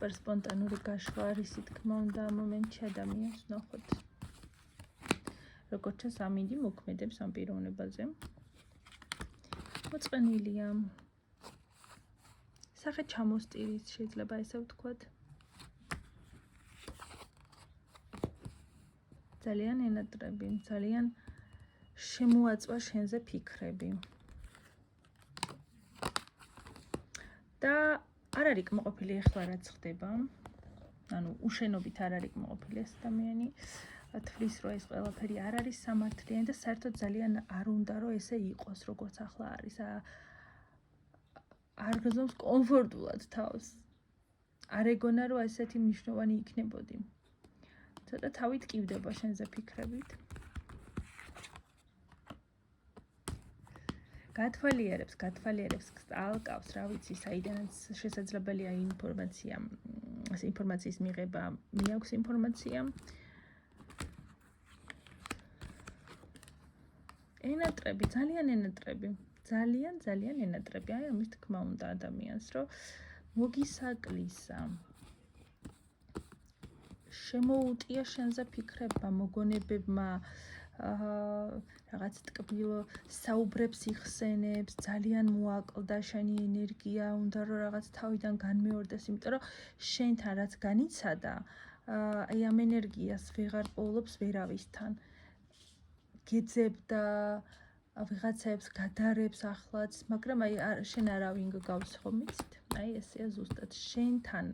სუპერ სპონტანური გაშლა არის, თქმა უნდა, ამ მომენტში ადამიანს ნახოთ. როგორც ჩანს, ამინდი მოქმედებს ამ პიროვნებაზე. მოწყენილია. სახე ჩამოსტირის შეიძლება ესე ვთქვათ. ძალიან ენატრები, ძალიან შემოაწვა შენზე ფიქრები. და არ არის კმაყოფილი ახლა რაც ხდება. ანუ უშენობით არ არის კმაყოფილი ეს ადამიანი. თვლის რომ ეს ყველაფერი არ არის სამართლიანი და საერთოდ ძალიან არ უნდა რომ ესე იყოს, როგორც ახლა არის. არ გზავს კომფორტულად თავს. არ ეგონა რომ ესეთი მნიშვნელოვანი იქნებოდი. ცოტა თავი ტკივდება შენზე ფიქრებით. გათვალიერებს, ალკავს, რა ვიცი, საიდანაც შესაძლებელია ინფორმაციის მიღება, მიაქვს ინფორმაცია. ენატრები, ძალიან ენატრები. ძალიან ენატრები. აი ამის თქმა უნდა ადამიანს, რომ მოგისაკლისა. შემოუტია შენზე ფიქრებმა, მოგონებებმა, რაღაც ტკბილ საუბრებს იხსენებს, ძალიან მოაკლდა შენი ენერგია, უნდა რომ რაღაც თავიდან განმეორდეს, იმიტომ რომ შენთან რაც განიცადა, აი ამ ენერგიას ვეღარ პოულობს ვერავისთან. გეძებდა ვიღაცებს, გადარებს ახლაც, მაგრამ აი შენ არავინ გავს ხომ იცით? აი ესეა ზუსტად შენთან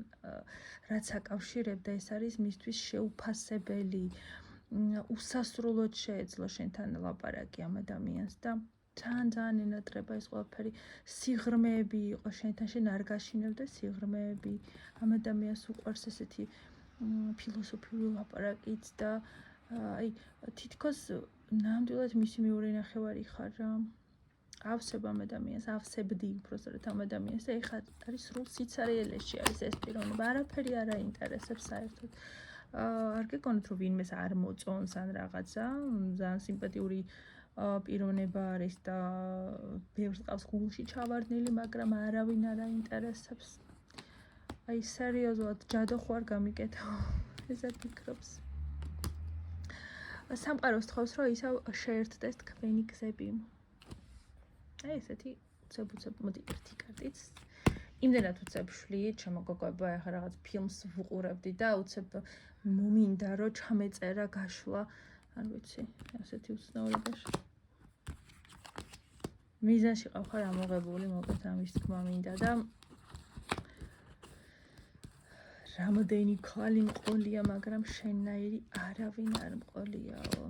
რაც აკავშირებდა, ეს არის მისთვის შეუფასებელი. უსასრულოდ შეეძლო შენთან ლაპარაკი ამ ადამიანს და ძალიან ენატრება ეს ყველაფერი. სიღრმეები იყო შენთან, შენ არ გაშინებდა სიღრმეები. ამ ადამიანს უყვარს ესეთი ფილოსოფიური ლაპარაკიც და აი თითქოს ნამდვილად მისი მეორე ნახევარი ხარ რა. ავსებ ამ ადამიანს, ავსებდი უბრალოდ ამ ადამიანს და ეხლა არის სრულ სიცარიელეში არის ეს პიროვნება, არაფერი არ აინტერესებს საერთოდ. არ გეკონოთ რომ ვინმეს არ მოწონს ან რაღაცა, ძალიან სიმპათიური პიროვნება არის და ბევრს ყავს გულში ჩავარდნილი, მაგრამ არავინ არ აინტერესებს. აი სერიოზულად ჯადო ხوار გამიკეთა ესე ფიქრობს. სამყაროს თხოვს რომ ისევ შეერთდეს თქვენი გზები. აი ესეთი უცებ მოდი ერთი კარტიც. იმდენად უცებ შვლიეთ შემოგოგვება ახლა რაღაც ფილმს ვუყურებდი და უცებ მომინდა რომ ჩამეწერა გაშლა, არ ვიცი, ასეთი უცნაურებაში. მიზანში ყავ ხარ ამოღებული, მოგეთ ამის თქმა მინდა და რამდენი ქალი მყოლია, მაგრამ შენნაირი არავინ არ მყოლიაო.